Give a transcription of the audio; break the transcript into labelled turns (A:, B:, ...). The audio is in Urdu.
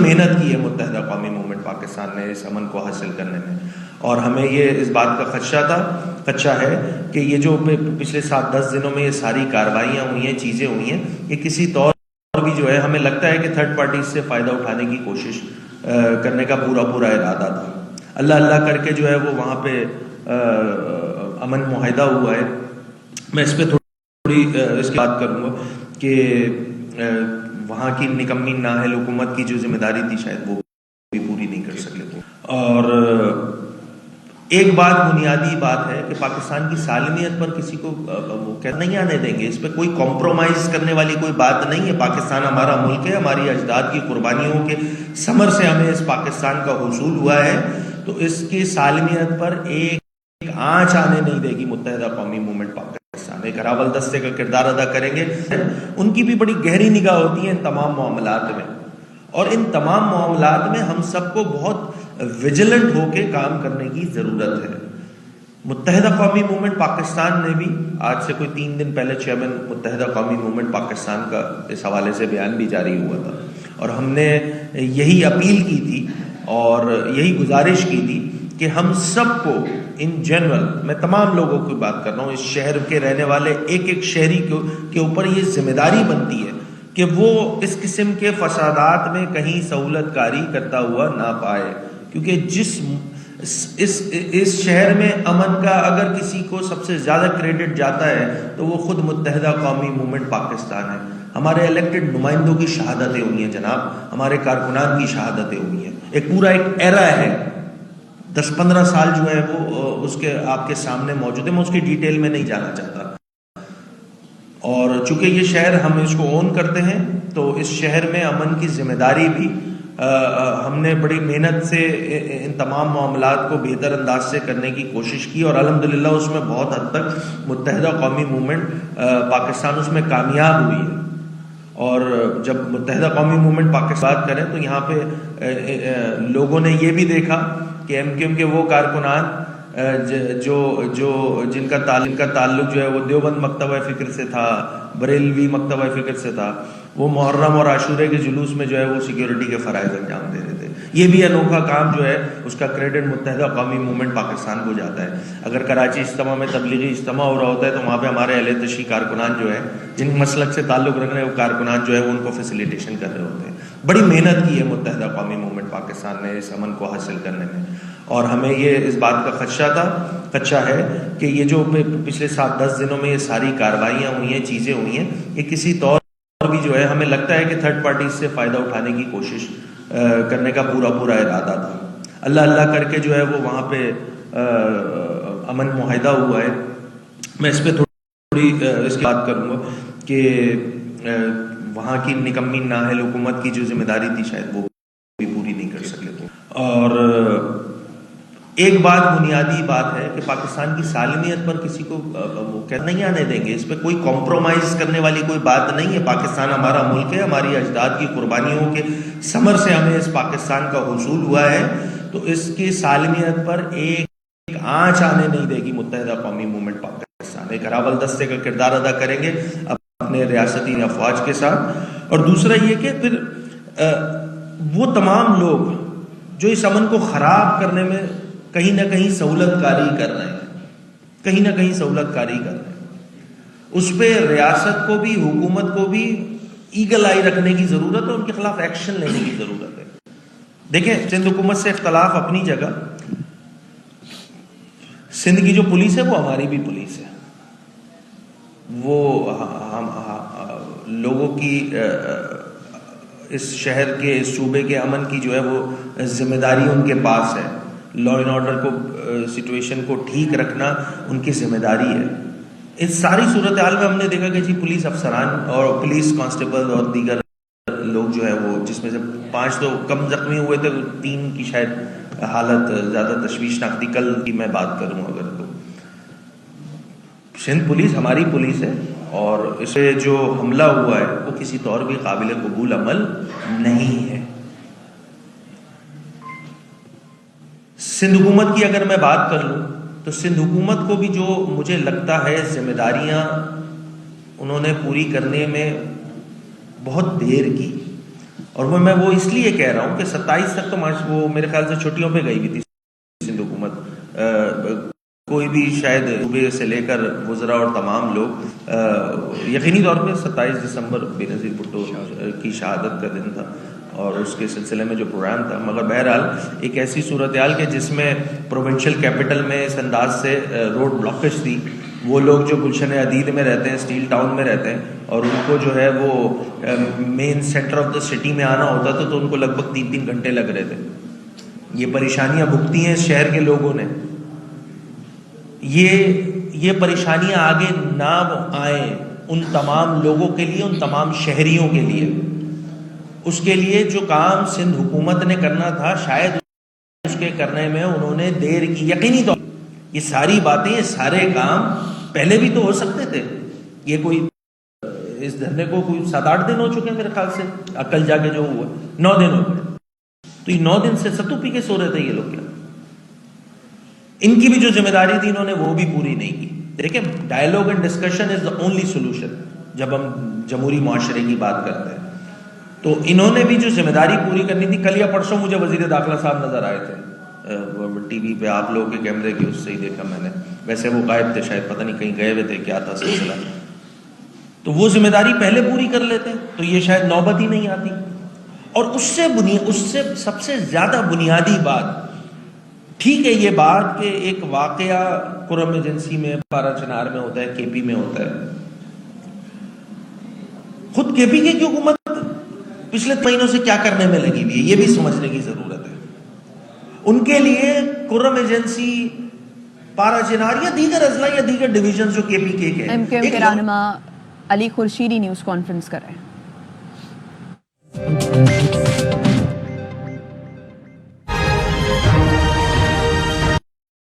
A: محنت کی ہے متحدہ قومی موومنٹ پاکستان نے اس امن کو حاصل کرنے میں، اور ہمیں یہ اس بات کا خدشہ ہے کہ یہ جو پچھلے 7-10 دنوں میں یہ ساری کارروائیاں ہوئی ہیں، چیزیں ہوئی ہیں، یہ کسی طور بھی جو ہے ہمیں لگتا ہے کہ تھرڈ پارٹی سے فائدہ اٹھانے کی کوشش کرنے کا پورا ارادہ تھا۔ اللہ کر کے جو ہے وہ وہاں پہ امن معاہدہ ہوا ہے۔ میں اس پہ تھوڑی اس کی بات کروں گا کہ وہاں کی نکمی نااہل حکومت کی جو ذمہ داری تھی شاید وہ بھی پوری نہیں کر سکے، اور ایک بات بنیادی بات ہے کہ پاکستان کی سالمیت پر کسی کو نہیں آنے دیں گے، اس پہ کوئی کمپرومائز کرنے والی کوئی بات نہیں ہے۔ پاکستان ہمارا ملک ہے، ہماری اجداد کی قربانیوں کے ثمر سے ہمیں اس پاکستان کا حصول ہوا ہے، تو اس کی سالمیت پر ایک آنچ آنے نہیں دے گی متحدہ قومی موومنٹ پاکستان۔ ایک راول دستے کا کردار ادا کریں گے، ان کی بھی بڑی گہری نگاہ ہوتی ہے ان تمام معاملات میں، اور ان تمام معاملات میں ہم سب کو بہت ویجیلنٹ ہو کے کام کرنے کی ضرورت ہے۔ متحدہ قومی موومنٹ پاکستان نے بھی آج سے کوئی 3 دن پہلے چیئرمین متحدہ قومی موومنٹ پاکستان کا اس حوالے سے بیان بھی جاری ہوا تھا، اور ہم نے یہی اپیل کی تھی اور یہی گزارش کی تھی کہ ہم سب کو ان جنرل، میں تمام لوگوں کی بات کر رہا ہوں، اس شہر کے رہنے والے ایک شہری کے اوپر یہ ذمہ داری بنتی ہے کہ وہ اس قسم کے فسادات میں کہیں سہولت کاری کرتا ہوا نہ پائے، کیونکہ اس شہر میں امن کا اگر کسی کو سب سے زیادہ کریڈٹ جاتا ہے تو وہ خود متحدہ قومی موومنٹ پاکستان ہے۔ ہمارے الیکٹڈ نمائندوں کی شہادتیں ہوئی ہیں جناب، ہمارے کارکنان کی شہادتیں ہوئی ہیں، ایک پورا ایرا ہے، 10-15 سال جو ہے وہ اس کے آپ کے سامنے موجود ہے، میں اس کی ڈیٹیل میں نہیں جانا چاہتا، اور چونکہ یہ شہر ہم اس کو اون کرتے ہیں تو اس شہر میں امن کی ذمہ داری بھی ہم نے بڑی محنت سے ان تمام معاملات کو بہتر انداز سے کرنے کی کوشش کی، اور الحمدللہ اس میں بہت حد تک متحدہ قومی موومنٹ پاکستان اس میں کامیاب ہوئی ہے۔ اور جب متحدہ قومی موومنٹ پاکستان بات کریں تو یہاں پہ لوگوں نے یہ بھی دیکھا کہ ایم کیو ایم کے وہ کارکنان جن کا تعلق جو ہے وہ دیوبند مکتبہ فکر سے تھا، بریلوی مکتبہ فکر سے تھا، وہ محرم اور عاشورے کے جلوس میں جو ہے وہ سیکیورٹی کے فرائض انجام دے رہے تھے۔ یہ بھی انوکھا کام جو ہے اس کا کریڈٹ متحدہ قومی موومنٹ پاکستان کو جاتا ہے۔ اگر کراچی اجتماع میں تبلیغی اجتماع ہو رہا ہوتا ہے تو وہاں پہ ہمارے اہل تشیع کارکنان جو ہے، جن مسلک سے تعلق رکھنے وہ کارکنان جو ہے وہ ان کو فیسیلیٹیشن کر رہے ہوتے ہیں۔ بڑی محنت کی ہے متحدہ قومی موومنٹ پاکستان نے اس امن کو حاصل کرنے میں، اور ہمیں یہ اس بات کا خدشہ ہے کہ یہ جو پچھلے 7-10 دنوں میں یہ ساری کارروائیاں ہوئی ہیں، چیزیں ہوئی ہیں، یہ کسی طور بھی جو ہے ہمیں لگتا ہے کہ تھرڈ پارٹی سے فائدہ اٹھانے کی کوشش کرنے کا پورا ارادہ تھا۔ اللہ کر کے جو ہے وہ وہاں پہ امن معاہدہ ہوا ہے۔ میں اس پہ تھوڑی اس کی بات کروں گا کہ وہاں کی نکمی نااہل حکومت کی جو ذمہ داری تھی شاید وہ بھی پوری نہیں کر سکے، اور ایک بات بنیادی بات ہے کہ پاکستان کی سالمیت پر کسی کو نہیں آنے دیں گے، اس پہ کوئی کمپرومائز کرنے والی کوئی بات نہیں ہے۔ پاکستان ہمارا ملک ہے، ہماری اجداد کی قربانیوں کے ثمر سے ہمیں اس پاکستان کا حصول ہوا ہے، تو اس کی سالمیت پر ایک آنچ آنے نہیں دے گی متحدہ قومی موومنٹ پاکستان۔ ایک راول دستے کا کردار ادا کریں گے اپنے ریاستی افواج کے ساتھ، اور دوسرا یہ کہ پھر وہ تمام لوگ جو اس امن کو خراب کرنے میں کہیں نہ کہیں سہولت کاری کر رہے ہیں، اس پہ ریاست کو بھی، حکومت کو بھی ایگل آئی رکھنے کی ضرورت ہے، ان کے خلاف ایکشن لینے کی ضرورت ہے۔ دیکھیں، سندھ حکومت سے اختلاف اپنی جگہ، سندھ کی جو پولیس ہے وہ ہماری بھی پولیس ہے، وہ لوگوں کی اس شہر کے، اس صوبے کے امن کی جو ہے وہ ذمہ داری ان کے پاس ہے۔ لا اینڈ آرڈر کو، سچویشن کو ٹھیک رکھنا ان کی ذمہ داری ہے۔ اس ساری صورتحال میں ہم نے دیکھا کہ پولیس افسران اور پولیس کانسٹیبل اور دیگر لوگ جو ہے وہ، جس میں سے 5 تو کم زخمی ہوئے تھے، 3 کی شاید حالت زیادہ تشویشناک تھی۔ کل کی میں بات کروں اگر تو سندھ پولیس ہماری پولیس ہے، اور اس سے جو حملہ ہوا ہے وہ کسی طور بھی قابل قبول عمل نہیں ہے۔ سندھ حکومت کی اگر میں بات کر لوں تو سندھ حکومت کو بھی جو مجھے لگتا ہے ذمہ داریاں انہوں نے پوری کرنے میں بہت دیر کی، اور میں وہ اس لیے کہہ رہا ہوں کہ 27 تک تو وہ میرے خیال سے چھٹیوں پہ گئی ہوئی تھی سندھ حکومت. کوئی بھی شاید صوبے سے لے کر وزراء اور تمام لوگ یقینی طور پہ 27 دسمبر بے نظیر بھٹو کی شہادت کا دن تھا اور اس کے سلسلے میں جو پروگرام تھا. مگر بہرحال ایک ایسی صورتحال کہ جس میں پروونشل کیپٹل میں اس انداز سے روڈ بلاکیج تھی. وہ لوگ جو گلشن عدید میں رہتے ہیں, اسٹیل ٹاؤن میں رہتے ہیں, اور ان کو جو ہے وہ مین سینٹر آف دا سٹی میں آنا ہوتا تھا تو ان کو لگ بھگ 3 گھنٹے لگ رہے تھے. یہ پریشانیاں بھگتی ہیں اس شہر کے لوگوں نے. یہ پریشانیاں آگے نہ آئیں ان تمام لوگوں کے لیے, ان تمام شہریوں کے لیے. اس کے لیے جو کام سندھ حکومت نے کرنا تھا شاید اس کے کرنے میں انہوں نے دیر کی. یقینی طور یہ ساری باتیں, یہ سارے کام پہلے بھی تو ہو سکتے تھے. یہ کوئی اس دھرنے کو کوئی 7-8 دن ہو چکے ہیں میرے خیال سے, کل جا کے جو ہوا 9 دن ہو گئے. تو یہ 9 دن سے ستو پی کے سو رہے تھے یہ لوگ. کیا ان کی بھی جو ذمہ داری تھی انہوں نے وہ بھی پوری نہیں کی. دیکھیں, dialogue and discussion is the only solution جب ہم جمہوری معاشرے کی بات کرتے ہیں. تو انہوں نے بھی جو ذمہ داری پوری کرنی تھی. کل یا پرسوں مجھے وزیر داخلہ صاحب نظر آئے تھے ٹی وی پہ, آپ لوگوں کے کیمرے کی اس سے ہی دیکھا میں نے. ویسے وہ غائب تھے, شاید پتہ نہیں کہیں گئے ہوئے تھے, کیا تھا سلسلہ. تو وہ ذمہ داری پہلے پوری کر لیتے تو یہ شاید نوبت ہی نہیں آتی. اور اس سے سب سے زیادہ بنیادی بات, ٹھیک ہے یہ بات کہ ایک واقعہ کرم ایجنسی میں, پارا چنار میں ہوتا ہے, کے پی میں ہوتا ہے. خود کے پی کی حکومت پچھلے مہینوں سے کیا کرنے میں لگی ہوئی ہے یہ بھی سمجھنے کی ضرورت ہے. ان کے لیے کرم ایجنسی, پارا چنار یا دیگر اضلاع یا دیگر ڈویژن جو کے پی کے ہیں,
B: ایم کیو ایم کے رہنما علی خورشیدی نیوز کانفرنس کر رہے ہیں.